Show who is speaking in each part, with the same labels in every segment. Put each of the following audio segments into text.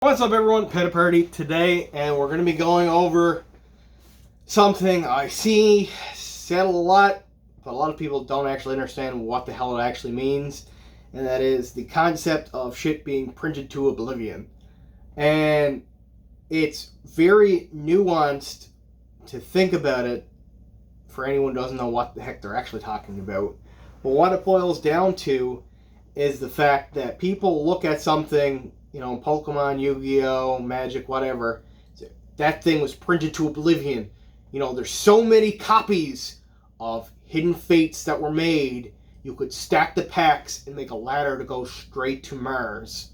Speaker 1: What's up, everyone? Pet Party today, and we're going to be going over something I see said a lot, but a lot of people don't actually understand what the hell it actually means, and that is the concept of shit being printed to oblivion. And it's very nuanced to think about it for anyone who doesn't know what the heck they're actually talking about. But what it boils down to is the fact that people look at something, Pokemon, Yu-Gi-Oh, Magic, whatever, that thing was printed to oblivion. There's so many copies of Hidden Fates that were made, you could stack the packs and make a ladder to go straight to Mars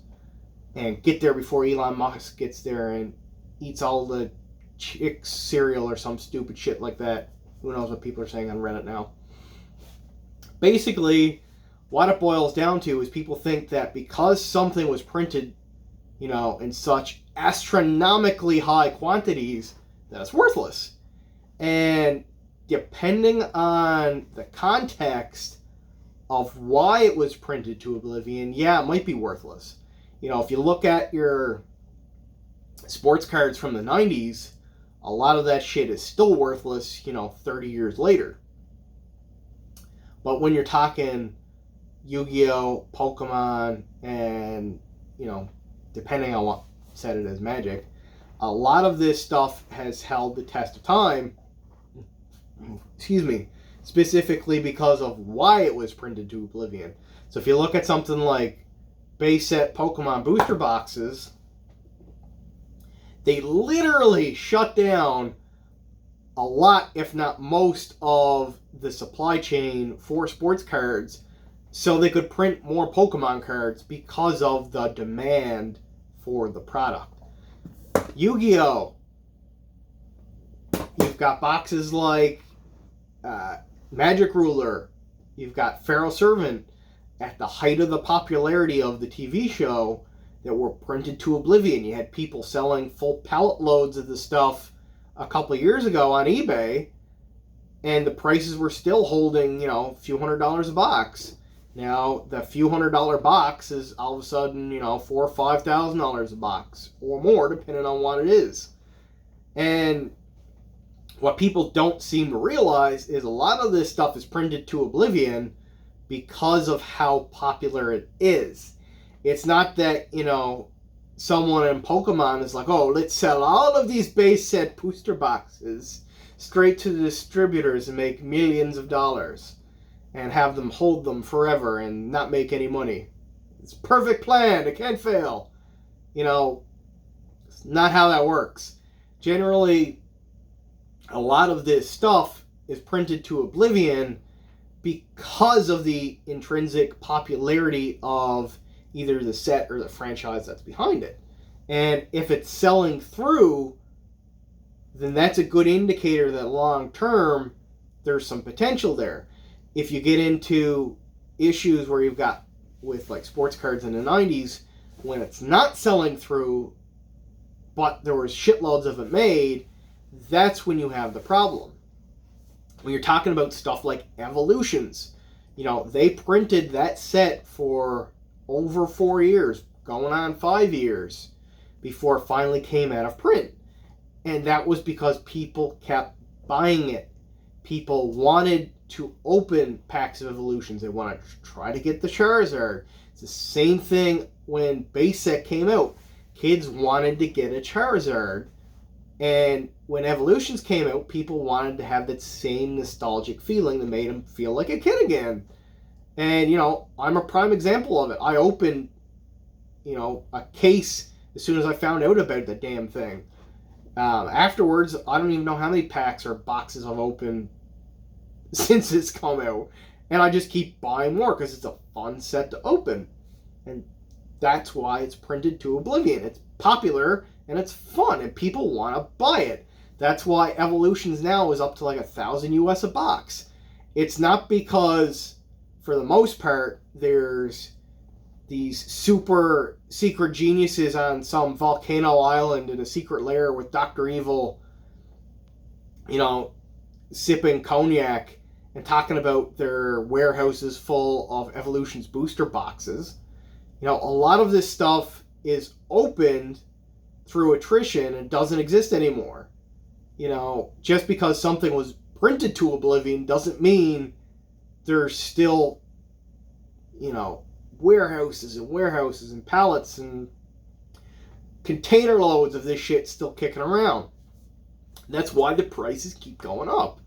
Speaker 1: and get there before Elon Musk gets there and eats all the chicks cereal or some stupid shit like that. Who knows what people are saying on Reddit now. Basically, what it boils down to is people think that because something was printed, in such astronomically high quantities, that it's worthless. And depending on the context of why it was printed to oblivion, yeah, it might be worthless. If you look at your sports cards from the 90s, a lot of that shit is still worthless, 30 years later. But when you're talking Yu-Gi-Oh, Pokemon, and, depending on what set it as Magic, a lot of this stuff has held the test of time, specifically because of why it was printed to oblivion. So if you look at something like base set Pokemon booster boxes, they literally shut down a lot, if not most, of the supply chain for sports cards so they could print more Pokemon cards because of the demand for the product. Yu-Gi-Oh! You've got boxes like Magic Ruler. You've got Pharaoh Servant at the height of the popularity of the TV show that were printed to oblivion. You had people selling full pallet loads of the stuff a couple of years ago on eBay, and the prices were still holding, a few $100s a box. Now, the few $100 box is all of a sudden, $4,000 or $5,000 a box or more, depending on what it is. And what people don't seem to realize is a lot of this stuff is printed to oblivion because of how popular it is. It's not that, someone in Pokemon is like, oh, let's sell all of these base set booster boxes straight to the distributors and make millions of dollars and have them hold them forever and not make any money. It's a perfect plan. It can't fail. It's not how that works. Generally, a lot of this stuff is printed to oblivion because of the intrinsic popularity of either the set or the franchise that's behind it. And if it's selling through, then that's a good indicator that long term there's some potential there. If you get into issues where you've got with like sports cards in the 90s, when it's not selling through, but there was shitloads of it made, that's when you have the problem. When you're talking about stuff like Evolutions, they printed that set for over 4 years, going on 5 years, before it finally came out of print. And that was because people kept buying it. People wanted to open packs of Evolutions. They wanted to try to get the Charizard. It's the same thing when base set came out. Kids wanted to get a Charizard. And when Evolutions came out, people wanted to have that same nostalgic feeling that made them feel like a kid again. And, I'm a prime example of it. I opened, a case as soon as I found out about the damn thing. Afterwards, I don't even know how many packs or boxes I've opened since it's come out. And I just keep buying more because it's a fun set to open. And that's why it's printed to oblivion. It's popular and it's fun and people want to buy it. That's why Evolutions now is up to like $1,000 US a box. It's not because, for the most part, there's these super secret geniuses on some volcano island in a secret lair with Dr. Evil, sipping cognac and talking about their warehouses full of Evolutions booster boxes. A lot of this stuff is opened through attrition and doesn't exist anymore. You know, just because something was printed to oblivion doesn't mean there's still, you know, warehouses and pallets and container loads of this shit still kicking around. That's why the prices keep going up.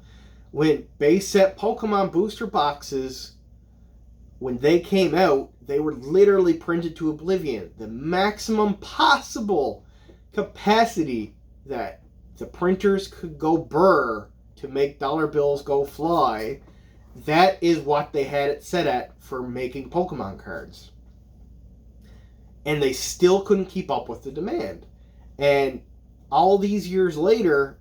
Speaker 1: When base set Pokemon booster boxes, when they came out, they were literally printed to oblivion. The maximum possible capacity that the printers could go burr to make dollar bills go fly, that is what they had it set at for making Pokemon cards. And they still couldn't keep up with the demand. And all these years later,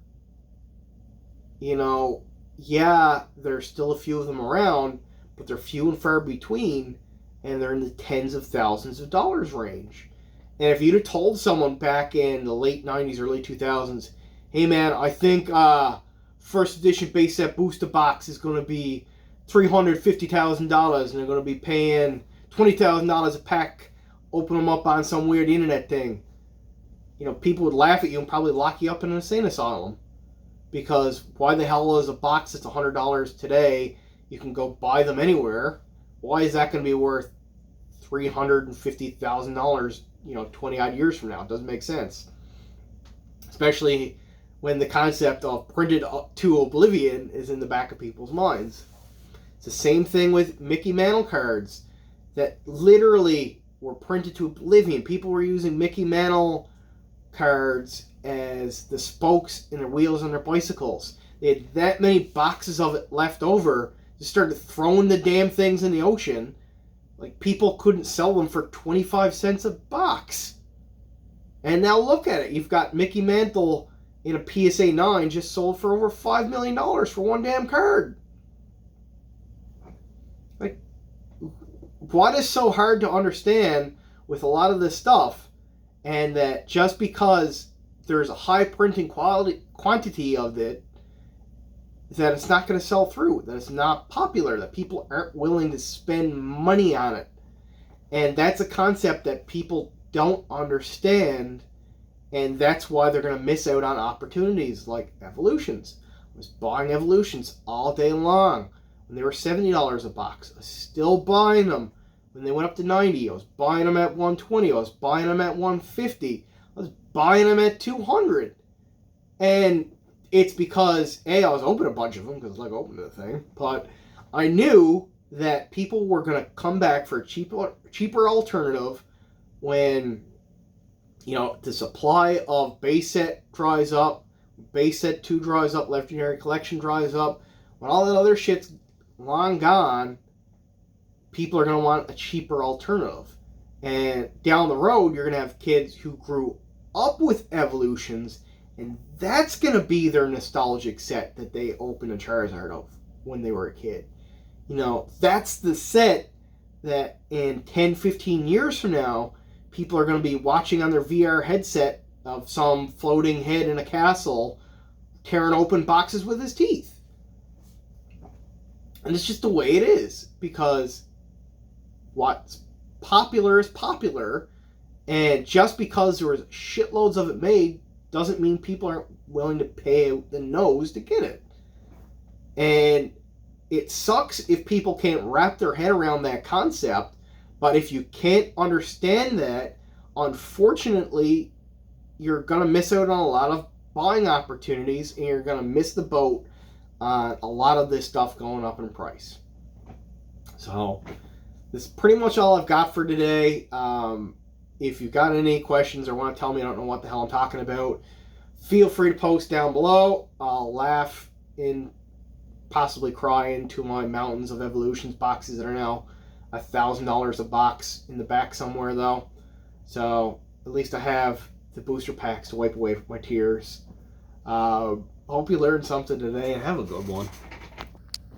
Speaker 1: you know, yeah, there's still a few of them around, but they're few and far between, and they're in the tens of thousands of dollars range. And if you'd have told someone back in the late 90s, early 2000s, hey man, I think first edition base set booster box is going to be $350,000 and they're going to be paying $20,000 a pack, open them up on some weird internet thing, you know, people would laugh at you and probably lock you up in an insane asylum. Because why the hell is a box that's $100 today, you can go buy them anywhere, why is that going to be worth $350,000, you know, 20 odd years from now? It doesn't make sense. Especially when the concept of printed to oblivion is in the back of people's minds. It's the same thing with Mickey Mantle cards that literally were printed to oblivion. People were using Mickey Mantle cards as the spokes in the wheels on their bicycles. They had that many boxes of it left over. They started throwing the damn things in the ocean. Like, people couldn't sell them for 25 cents a box. And now look at it. You've got Mickey Mantle in a PSA 9 just sold for over $5 million for one damn card. Like, what is so hard to understand with a lot of this stuff? And that just because there's a high printing quantity of it, that it's not going to sell through, that it's not popular, that people aren't willing to spend money on it. And that's a concept that people don't understand, and that's why they're going to miss out on opportunities like Evolutions. I was buying Evolutions all day long when they were $70 a box. I was still buying them when they went up to $90. I was buying them at $120. I was buying them at $150. I was buying them at $200. And it's because, A, I was opening a bunch of them because I like opening the thing, but I knew that people were going to come back for a cheaper alternative when, you know, the supply of base set dries up, base set 2 dries up, Legendary Collection dries up. When all that other shit's long gone, people are going to want a cheaper alternative. And down the road, you're going to have kids who grew up with Evolutions, and that's going to be their nostalgic set that they open a Charizard of when they were a kid. You know, that's the set that in 10, 15 years from now, people are going to be watching on their VR headset of some floating head in a castle tearing open boxes with his teeth. And it's just the way it is, because what's popular is popular, and just because there was shitloads of it made doesn't mean people aren't willing to pay out the nose to get it. And it sucks if people can't wrap their head around that concept, but if you can't understand that, unfortunately, you're going to miss out on a lot of buying opportunities, and you're going to miss the boat on a lot of this stuff going up in price. So, this is pretty much all I've got for today. If you've got any questions or want to tell me I don't know what the hell I'm talking about, feel free to post down below. I'll laugh and possibly cry into my mountains of Evolutions boxes that are now $1,000 a box in the back somewhere, though. So at least I have the booster packs to wipe away my tears. Hope you learned something today, and have a good one.